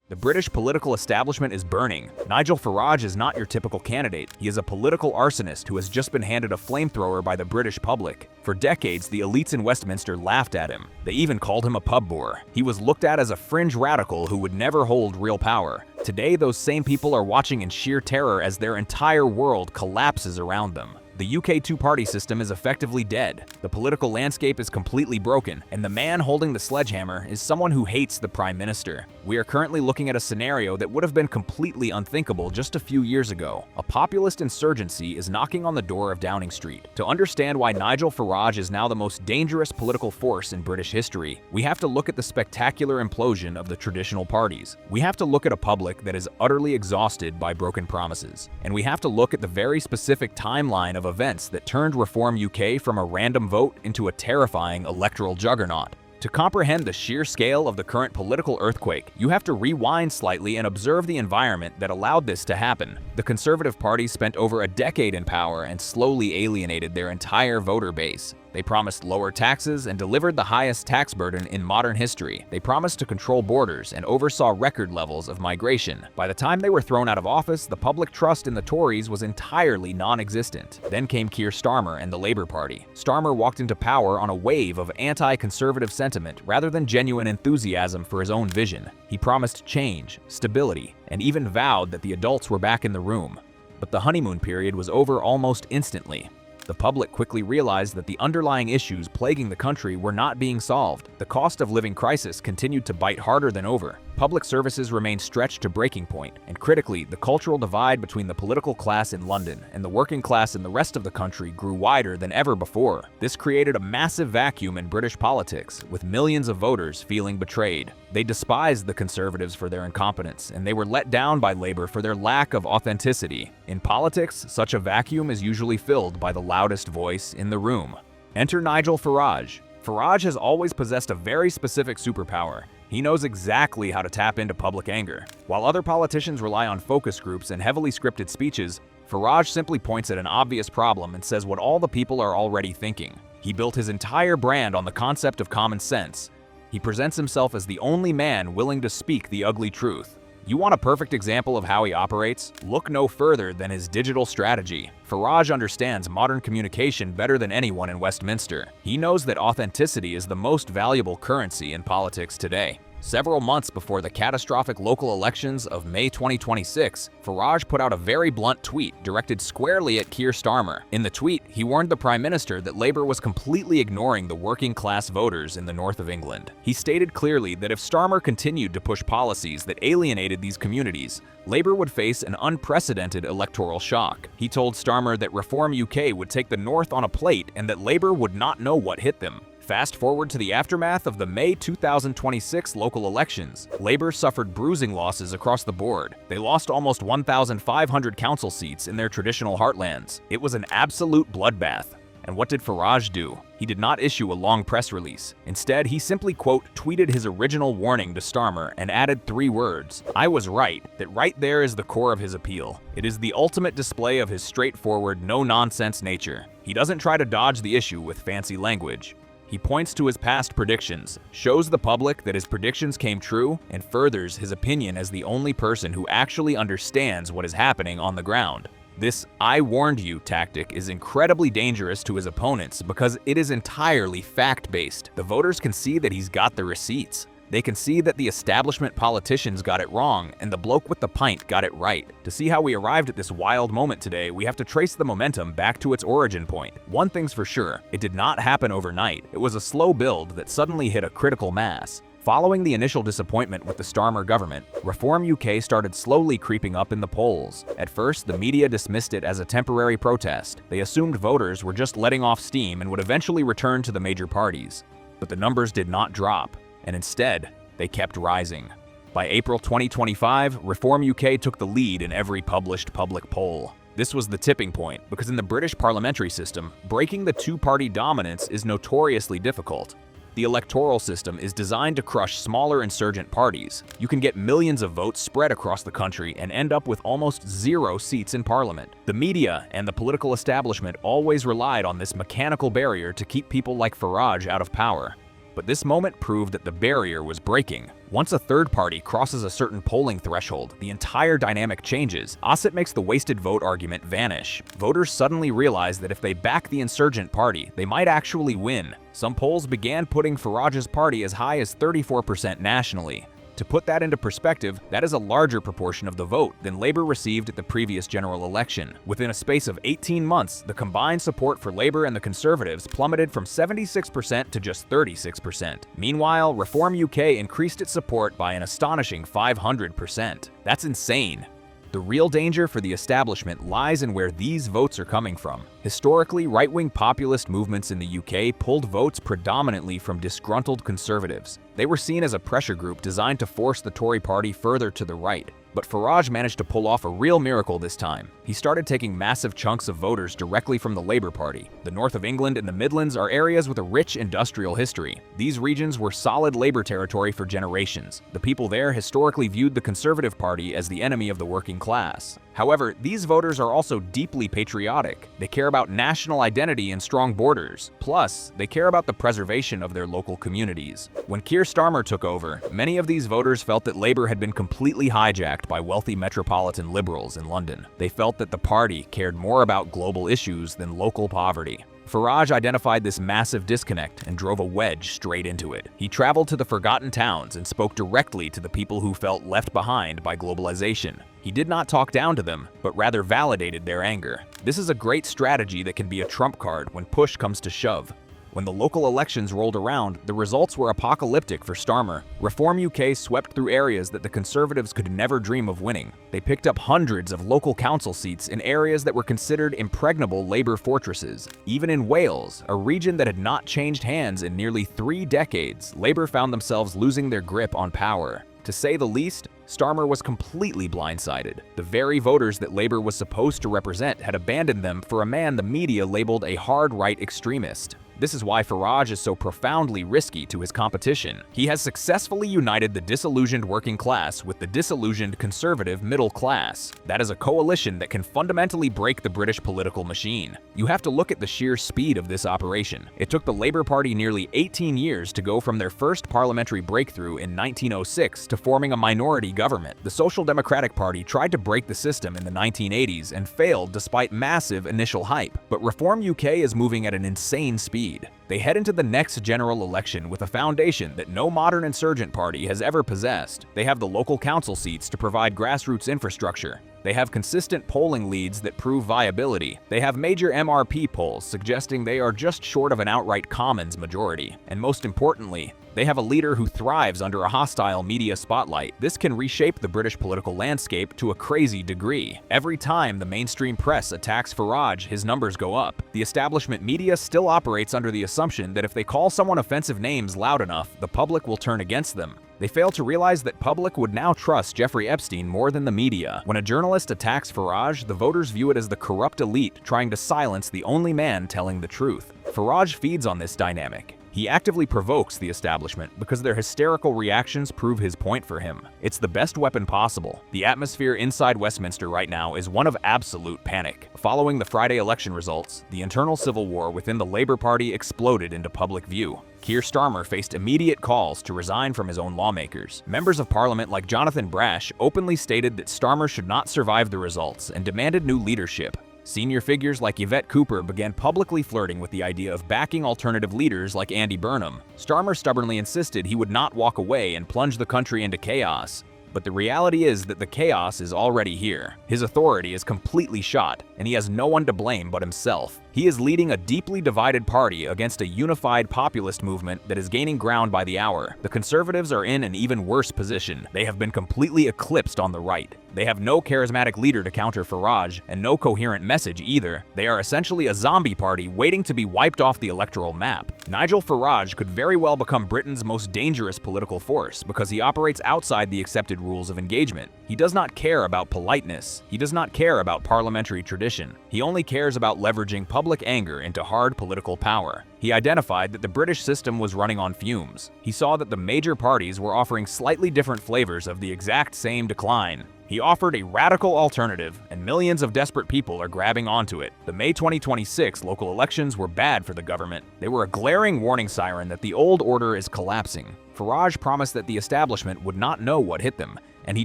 The British political establishment is burning. Nigel Farage is not your typical candidate. He is a political arsonist who has just been handed a flamethrower by the British public. For decades, the elites in Westminster laughed at him. They even called him a pub bore. He was looked at as a fringe radical who would never hold real power. Today, those same people are watching in sheer terror as their entire world collapses around them. The UK two-party system is effectively dead. The political landscape is completely broken, and the man holding the sledgehammer is someone who hates the Prime Minister. We are currently looking at a scenario that would have been completely unthinkable just a few years ago. A populist insurgency is knocking on the door of Downing Street. To understand why Nigel Farage is now the most dangerous political force in British history, we have to look at the spectacular implosion of the traditional parties. We have to look at a public that is utterly exhausted by broken promises. And we have to look at the very specific timeline of events that turned Reform UK from a random vote into a terrifying electoral juggernaut. To comprehend the sheer scale of the current political earthquake, you have to rewind slightly and observe the environment that allowed this to happen. The Conservative Party spent over a decade in power and slowly alienated their entire voter base. They promised lower taxes and delivered the highest tax burden in modern history. They promised to control borders and oversaw record levels of migration. By the time they were thrown out of office, the public trust in the Tories was entirely non-existent. Then came Keir Starmer and the Labour Party. Starmer walked into power on a wave of anti-conservative sentiment rather than genuine enthusiasm for his own vision. He promised change, stability, and even vowed that the adults were back in the room. But the honeymoon period was over almost instantly. The public quickly realized that the underlying issues plaguing the country were not being solved. The cost of living crisis continued to bite harder than ever. Public services remained stretched to breaking point, and critically, the cultural divide between the political class in London and the working class in the rest of the country grew wider than ever before. This created a massive vacuum in British politics, with millions of voters feeling betrayed. They despised the Conservatives for their incompetence, and they were let down by Labour for their lack of authenticity. In politics, such a vacuum is usually filled by the loudest voice in the room. Enter Nigel Farage. Farage has always possessed a very specific superpower. He knows exactly how to tap into public anger. While other politicians rely on focus groups and heavily scripted speeches, Farage simply points at an obvious problem and says what all the people are already thinking. He built his entire brand on the concept of common sense. He presents himself as the only man willing to speak the ugly truth. You want a perfect example of how he operates? Look no further than his digital strategy. Farage understands modern communication better than anyone in Westminster. He knows that authenticity is the most valuable currency in politics today. Several months before the catastrophic local elections of May 2026, Farage put out a very blunt tweet directed squarely at Keir Starmer. In the tweet, he warned the Prime Minister that Labour was completely ignoring the working-class voters in the north of England. He stated clearly that if Starmer continued to push policies that alienated these communities, Labour would face an unprecedented electoral shock. He told Starmer that Reform UK would take the north on a plate and that Labour would not know what hit them. Fast forward to the aftermath of the May 2026 local elections. Labour suffered bruising losses across the board. They lost almost 1,500 council seats in their traditional heartlands. It was an absolute bloodbath. And what did Farage do? He did not issue a long press release. Instead, he simply, quote, tweeted his original warning to Starmer and added 3 words. I was right. That right there is the core of his appeal. It is the ultimate display of his straightforward, no-nonsense nature. He doesn't try to dodge the issue with fancy language. He points to his past predictions, shows the public that his predictions came true, and furthers his opinion as the only person who actually understands what is happening on the ground. This "I warned you" tactic is incredibly dangerous to his opponents because it is entirely fact-based. The voters can see that he's got the receipts. They can see that the establishment politicians got it wrong and the bloke with the pint got it right. To see how we arrived at this wild moment today, we have to trace the momentum back to its origin point. One thing's for sure, it did not happen overnight. It was a slow build that suddenly hit a critical mass. Following the initial disappointment with the Starmer government, Reform UK started slowly creeping up in the polls. At first, the media dismissed it as a temporary protest. They assumed voters were just letting off steam and would eventually return to the major parties. But the numbers did not drop. And instead, they kept rising. By April 2025, Reform UK took the lead in every published public poll. This was the tipping point, because in the British parliamentary system, breaking the two-party dominance is notoriously difficult. The electoral system is designed to crush smaller insurgent parties. You can get millions of votes spread across the country and end up with almost 0 seats in parliament. The media and the political establishment always relied on this mechanical barrier to keep people like Farage out of power. But this moment proved that the barrier was breaking. Once a third party crosses a certain polling threshold, the entire dynamic changes. Ossett makes the wasted vote argument vanish. Voters suddenly realize that if they back the insurgent party, they might actually win. Some polls began putting Farage's party as high as 34% nationally. To put that into perspective, that is a larger proportion of the vote than Labour received at the previous general election. Within a space of 18 months, the combined support for Labour and the Conservatives plummeted from 76% to just 36%. Meanwhile, Reform UK increased its support by an astonishing 500%. That's insane. The real danger for the establishment lies in where these votes are coming from. Historically, right-wing populist movements in the UK pulled votes predominantly from disgruntled Conservatives. They were seen as a pressure group designed to force the Tory party further to the right. But Farage managed to pull off a real miracle this time. He started taking massive chunks of voters directly from the Labour Party. The north of England and the Midlands are areas with a rich industrial history. These regions were solid Labour territory for generations. The people there historically viewed the Conservative Party as the enemy of the working class. However, these voters are also deeply patriotic. They care about national identity and strong borders. Plus, they care about the preservation of their local communities. When Keir Starmer took over, many of these voters felt that Labour had been completely hijacked by wealthy metropolitan liberals in London. They felt that the party cared more about global issues than local poverty. Farage identified this massive disconnect and drove a wedge straight into it. He traveled to the forgotten towns and spoke directly to the people who felt left behind by globalization. He did not talk down to them, but rather validated their anger. This is a great strategy that can be a trump card when push comes to shove. When the local elections rolled around, the results were apocalyptic for Starmer. Reform UK swept through areas that the Conservatives could never dream of winning. They picked up hundreds of local council seats in areas that were considered impregnable Labour fortresses. Even in Wales, a region that had not changed hands in nearly 3 decades, Labour found themselves losing their grip on power. To say the least, Starmer was completely blindsided. The very voters that Labour was supposed to represent had abandoned them for a man the media labeled a hard-right extremist. This is why Farage is so profoundly risky to his competition. He has successfully united the disillusioned working class with the disillusioned conservative middle class. That is a coalition that can fundamentally break the British political machine. You have to look at the sheer speed of this operation. It took the Labour Party nearly 18 years to go from their first parliamentary breakthrough in 1906 to forming a minority government. The Social Democratic Party tried to break the system in the 1980s and failed despite massive initial hype. But Reform UK is moving at an insane speed. They head into the next general election with a foundation that no modern insurgent party has ever possessed. They have the local council seats to provide grassroots infrastructure. They have consistent polling leads that prove viability. They have major MRP polls suggesting they are just short of an outright Commons majority. And most importantly, they have a leader who thrives under a hostile media spotlight. This can reshape the British political landscape to a crazy degree. Every time the mainstream press attacks Farage, his numbers go up. The establishment media still operates under the assumption that if they call someone offensive names loud enough, the public will turn against them. They fail to realize that public would now trust Jeffrey Epstein more than the media. When a journalist attacks Farage, the voters view it as the corrupt elite trying to silence the only man telling the truth. Farage feeds on this dynamic. He actively provokes the establishment because their hysterical reactions prove his point for him. It's the best weapon possible. The atmosphere inside Westminster right now is one of absolute panic. Following the Friday election results, the internal civil war within the Labour Party exploded into public view. Keir Starmer faced immediate calls to resign from his own lawmakers. Members of Parliament like Jonathan Brash openly stated that Starmer should not survive the results and demanded new leadership. Senior figures like Yvette Cooper began publicly flirting with the idea of backing alternative leaders like Andy Burnham. Starmer stubbornly insisted he would not walk away and plunge the country into chaos. But the reality is that the chaos is already here. His authority is completely shot, and he has no one to blame but himself. He is leading a deeply divided party against a unified populist movement that is gaining ground by the hour. The Conservatives are in an even worse position. They have been completely eclipsed on the right. They have no charismatic leader to counter Farage, and no coherent message either. They are essentially a zombie party waiting to be wiped off the electoral map. Nigel Farage could very well become Britain's most dangerous political force because he operates outside the accepted rules of engagement. He does not care about politeness. He does not care about parliamentary tradition. He only cares about leveraging public anger into hard political power. He identified that the British system was running on fumes. He saw that the major parties were offering slightly different flavors of the exact same decline. He offered a radical alternative, and and millions of desperate people are grabbing onto it. The May 2026 local elections were bad for the government. They were a glaring warning siren that the old order is collapsing. Farage promised that the establishment would not know what hit them, and he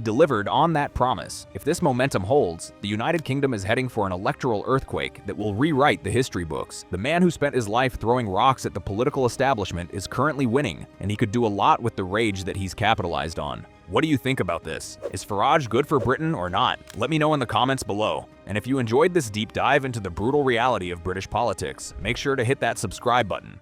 delivered on that promise. If this momentum holds, the United Kingdom is heading for an electoral earthquake that will rewrite the history books. The man who spent his life throwing rocks at the political establishment is currently winning, and he could do a lot with the rage that he's capitalized on. What do you think about this? Is Farage good for Britain or not? Let me know in the comments below. And if you enjoyed this deep dive into the brutal reality of British politics, make sure to hit that subscribe button.